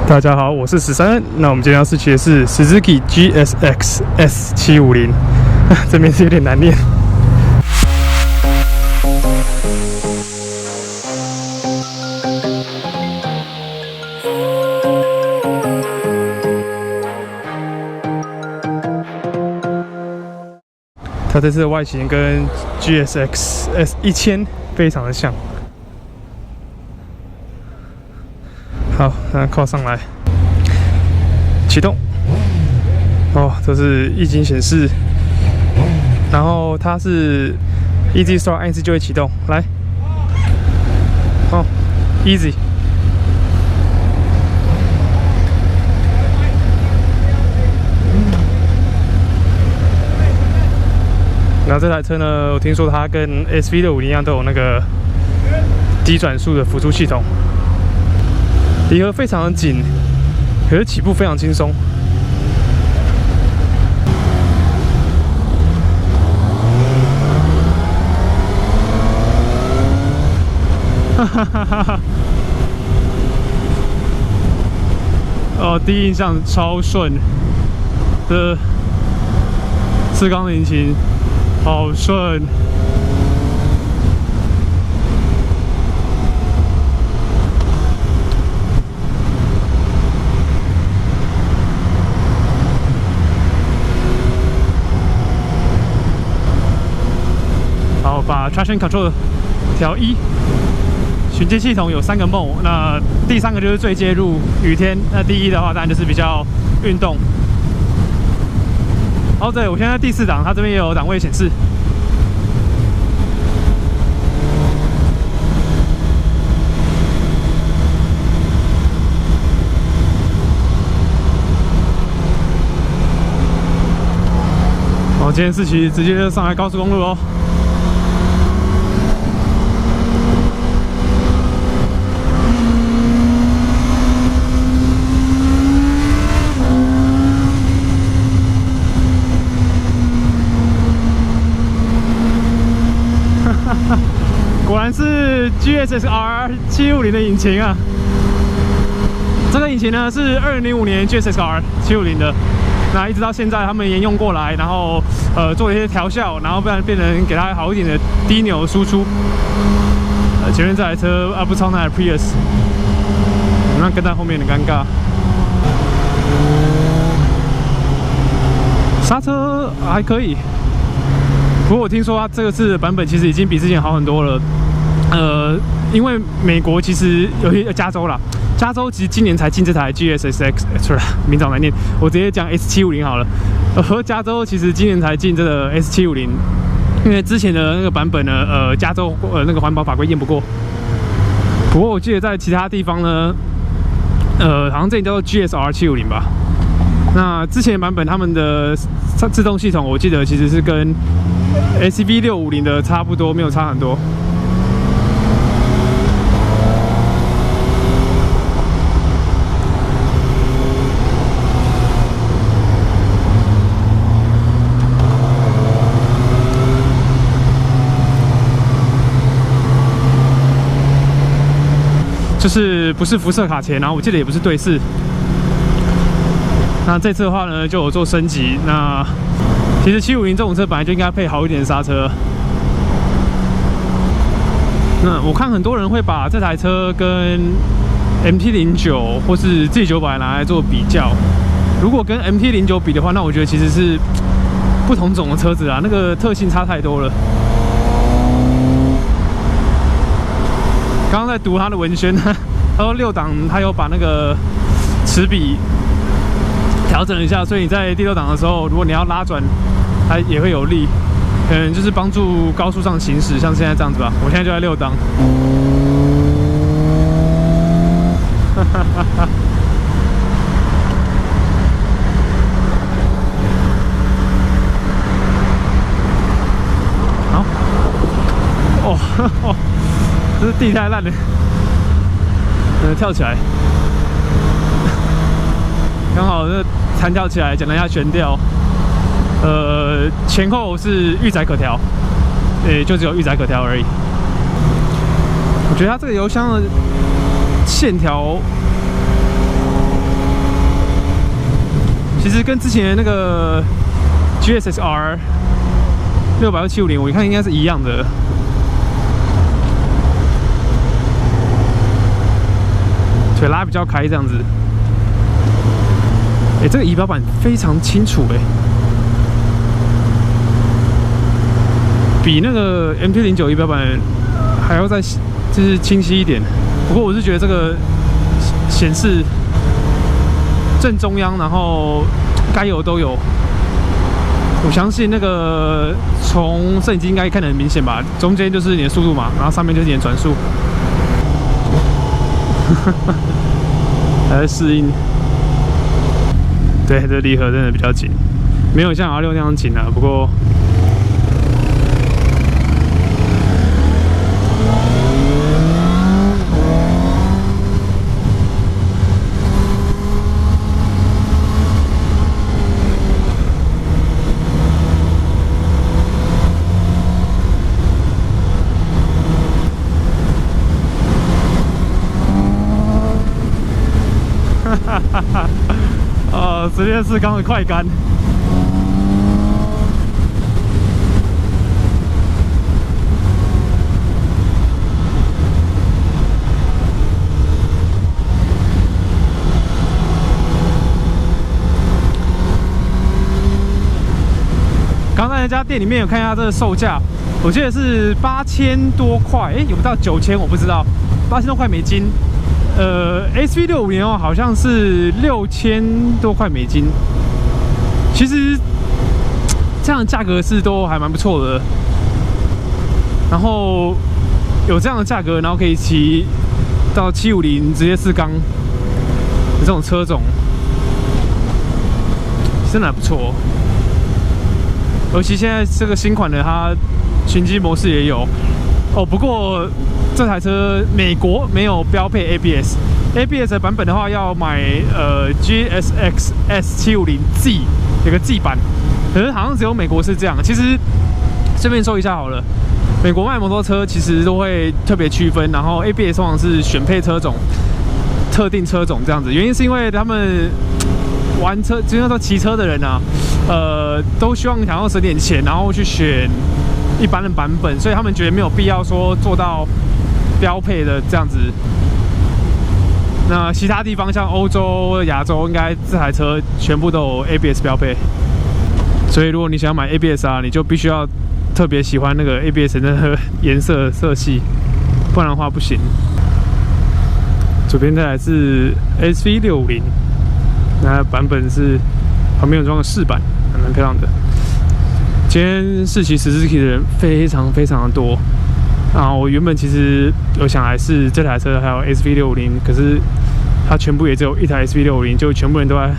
大家好，我是13。那我们今天要试骑的是 Suzuki GSX S750，这名字有点难念。它这次的外形跟 GSX S1000非常的像。好，那靠上来，启动。哦，这是液晶显示，然后它是 Easy Start， 按一次就会启动。来，哦 ，Easy。然后这台车呢，我听说它跟 SV650一样，都有那个低转速的辅助系统。离合非常的紧，可是起步非常轻松。哈哈哈哈哈！哦，第一印象超顺，这4缸的引擎好顺。把 Traction Control 调1，循迹系统有3个 mode， 那第3个就是最接入雨天，那第1的话当然就是比较运动。哦，对，我现在第4档，它这边也有档位显示。哦，今天是骑直接就上来高速公路哦。果然是 GSX-R 750的引擎啊！这个引擎呢是2005年 GSX-R 750的，那一直到现在他们沿用过来，然后做了一些调校，然后变成给它好一点的低扭输出。前面这台车不超那台 Prius， 那跟在后面有点尴尬。刹车还可以。不过我听说它这个次的版本其实已经比之前好很多了。因为美国其实有些加州啦，加州其实今年才进这台 GSX， 名字好难念，我直接讲 S750好了。加州其实今年才进这个 S750， 因为之前的那个版本呢，加州那个环保法规验不过。不过我记得在其他地方呢，好像这里叫做 GSR 750吧。那之前的版本他们的自动系统，我记得其实是跟 SV650的差不多，没有差很多。就是不是辐射卡钳，然后我记得也不是对视。那这次的话呢，就有做升级。那其实750这种车本来就应该配好一点的刹车。那我看很多人会把这台车跟 MT-09 或是 Z900拿来做比较。如果跟 MT-09 比的话，那我觉得其实是不同种的车子啊，那个特性差太多了。刚刚在读他的文宣，他说6档他有把那个齿比调整了一下，所以你在第6档的时候，如果你要拉转，它也会有力，可能就是帮助高速上行驶，像现在这样子吧。我现在就在6档。好，哦，这是地太烂了，跳起来。刚好这弹跳起来，讲了一下悬吊，前后是预载可调，就只有预载可调而已。我觉得它这个油箱的线条其实跟之前的那个 GSXR 600-750，我一看应该是一样的。腿拉比较开这样子。这个仪表板非常清楚比那个 MT-09 仪表板还要再就是清晰一点。不过我是觉得这个显示正中央，然后该有都有。我相信那个从摄影机应该看得很明显吧，中间就是你的速度嘛，然后上面就是你的转速。还在适应。对，这离合真的比较紧，没有像 R6那样紧啊。不过，直接是刚的快干。刚在那家店里面有看一下这个售价，我记得是8000多块，有不到9000，我不知道，8000多块美金。SV65的话好像是6000多块美金。其实这样的价格是都还蛮不错的。然后有这样的价格，然后可以骑到750直接4缸的这种车种，真的还不错。尤其现在这个新款的，它循迹模式也有。不过这台车美国没有标配 ABS 的版本的话，要买GSX S750Z 有个 G 版，可是好像只有美国是这样。其实顺便说一下好了，美国卖摩托车其实都会特别区分，然后 ABS 通常是选配车种、特定车种这样子。原因是因为他们玩车，就是说骑车的人啊，都希望想要省点钱，然后去选一般的版本，所以他们觉得没有必要说做到标配的这样子。那其他地方像欧洲、亚洲，应该这台车全部都有 ABS 标配。所以如果你想要买 ABS 啊，你就必须要特别喜欢那个 ABS 的那个颜色色系，不然的话不行。左边这台是 SV60，那版本是旁边有装个饰板，还蛮漂亮的。今天试骑Suzuki的人非常非常的多。我原本其实有想来试这台车，还有 SV60，可是它全部也只有一台 SV60，就全部人都在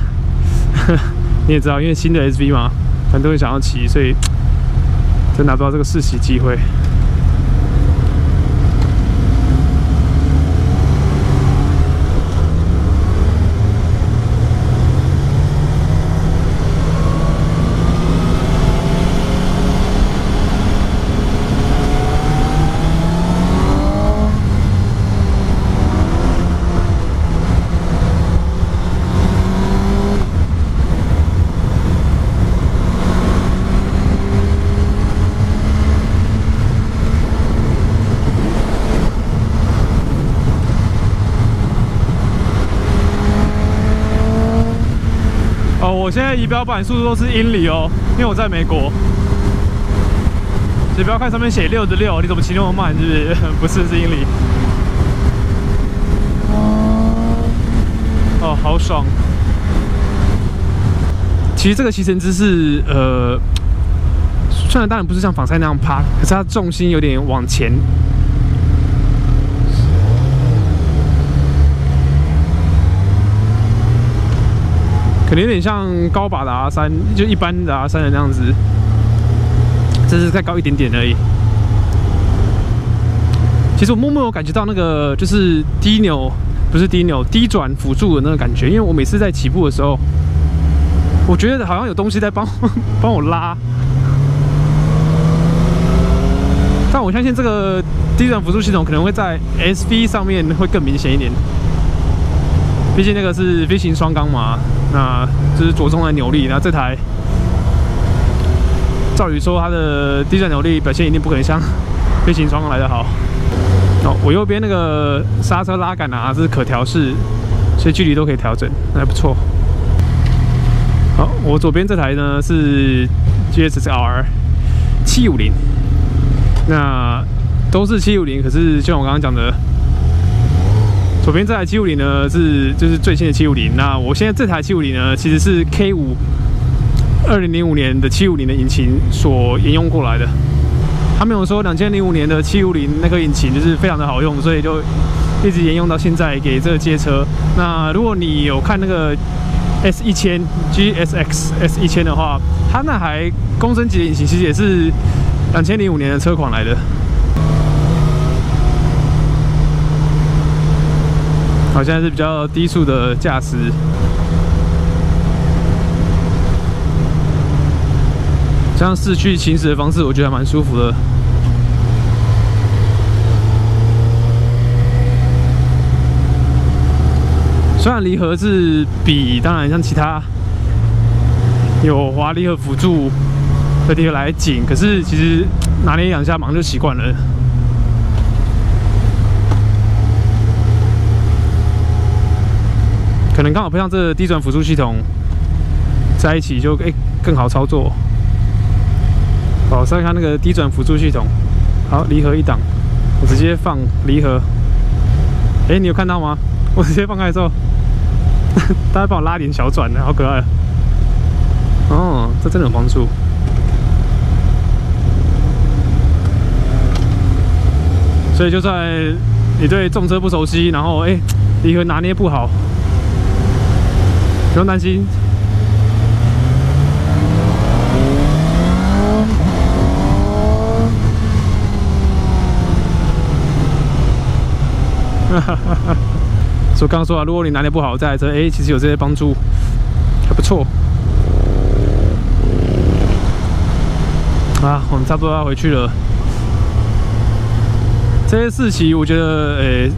你也知道，因为新的 SV 嘛，很多人想要骑，所以真拿不到这个试骑机会。我现在仪表板速度都是英里哦，因为我在美国。你不要看上面写66，你怎么骑那么慢？是不是？不是，是英里。哦，好爽！其实这个骑乘姿势，虽然当然不是像仿赛那样趴，可是它重心有点往前。可能有点像高把的 R3，就一般的 R3的那样子，这是再高一点点而已。其实我默默有感觉到那个就是低扭，不是低扭，低转辅助的那个感觉，因为我每次在起步的时候，我觉得好像有东西在帮我拉。但我相信这个低转辅助系统可能会在 SV 上面会更明显一点。毕竟那个是飞行双缸嘛，那就是着重在扭力。那这台，照理说它的低转扭力表现一定不可能像飞行双缸来得好。哦，我右边那个刹车拉杆啊是可调式，所以距离都可以调整，还不错。好，我左边这台呢是 GSR 750，那都是750，可是就像我刚刚讲的，左边这台750呢就是最新的750，那我现在这台750呢其实是 K5 2005年的750的引擎所沿用过来的。他们有说2005年的750那个引擎就是非常的好用，所以就一直沿用到现在给这个街车。那如果你有看那个 S1000 GSX S1000 的话，它那台公升级的引擎其实也是2005年的车款来的。好，现在是比较低速的驾驶。这样市区行驶的方式，我觉得还蛮舒服的。虽然离合是比当然像其他有滑离合辅助的离合来紧，可是其实拿捏两下马上就习惯了。可能刚好配上这个低转辅助系统在一起，就更好操作。好，再看那个低转辅助系统。好，离合一档，我直接放离合。你有看到吗？我直接放开之后，大家帮我拉点小转，好可爱。哦，这真的有帮助。所以就算你对重车不熟悉，然后离合拿捏不好，不用担心。所以刚刚说啊，如果你拿捏不好这台车，其实有这些帮助，还不错。啊，我们差不多要回去了。这些四期我觉得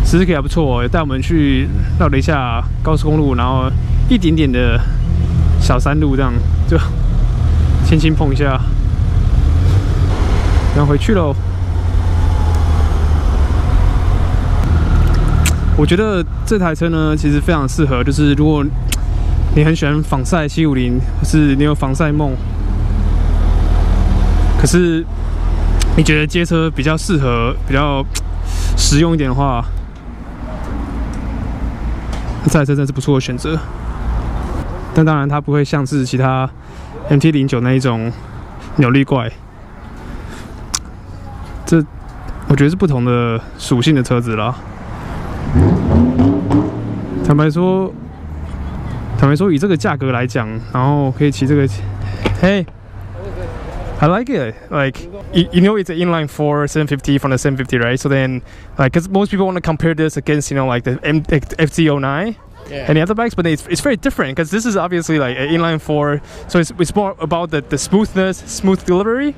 Suzuki还不错，也带我们去绕了一下高速公路，然后一点点的小山路，这样就轻轻碰一下，然后回去喽。我觉得这台车呢，其实非常适合，就是如果你很喜欢仿赛750，或是你有仿赛梦，可是你觉得街车比较适合、比较实用一点的话，这台车真的是不错的选择。但当然，它不会像是其他 MT-09那一种扭力怪，这我觉得是不同的属性的车子啦。坦白说，以这个价格来讲，然后可以骑这个，Hey, I like it. Like you know, it's an inline 4 750 from the 750, right? So then, like, because most people want to compare this against, like the FZ09. Yeah. And the other bikes, but it's very different because this is obviously like an inline 4, so it's more about the smoothness, smooth delivery,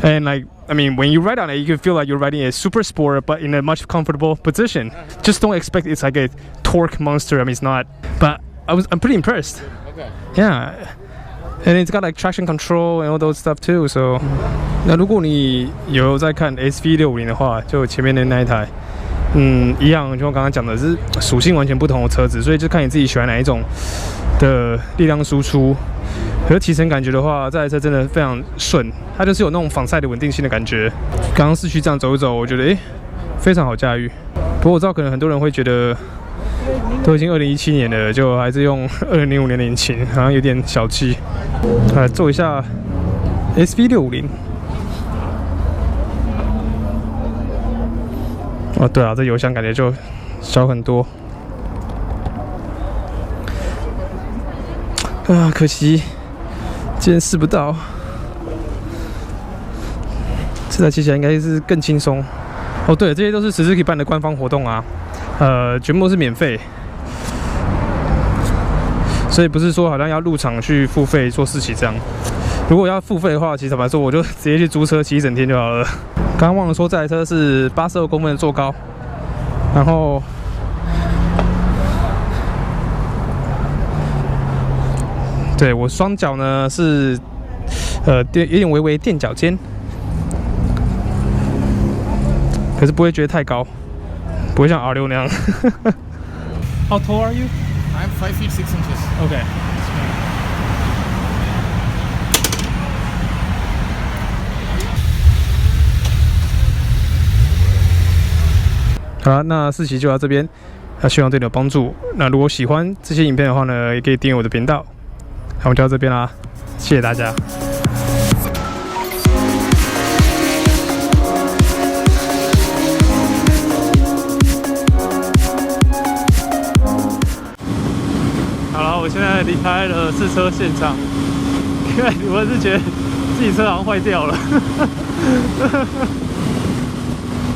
and like. I mean, when you ride on it, you can feel like you're riding a super sport, but in a much comfortable position. Just don't expect it's like a torque monster. I mean, it's not. But I'm pretty impressed. Okay. Yeah, and it's got like traction control and all those stuff too. So, 那如果你有在看 SV650的话，就前面的那一台，一样，就我刚刚讲的是属性完全不同的车子，所以就看你自己喜欢哪一种的力量输出。可是骑乘感觉的话，这台车真的非常顺，它就是有那种仿赛的稳定性的感觉。刚刚市区这样走一走，我觉得非常好驾驭。不过我知道可能很多人会觉得，都已经2017年了，就还是用2005年的引擎，好像有点小气。来做一下 SV650。哦，对啊，这油箱感觉就小很多。啊，可惜今天试不到。这台骑起来应该是更轻松。哦，对了，这些都是Suzuki办的官方活动啊，全部都是免费，所以不是说好像要入场去付费做试骑这样。如果要付费的话，其实坦白说，我就直接去租车骑一整天就好了。刚刚忘了说，这台车是82公分的座高，然后对我双脚呢是有点微微垫脚尖，可是不会觉得太高，不会像 R6那样。How tall are you? I'm 5 feet 6 inches. Okay. 好了，那4期就到这边，那希望对你有帮助。那如果喜欢这些影片的话呢，也可以订阅我的频道。好，我们就到这边啦，谢谢大家。好了，我现在离开了试车现场，因为我是觉得自己车好像坏掉了。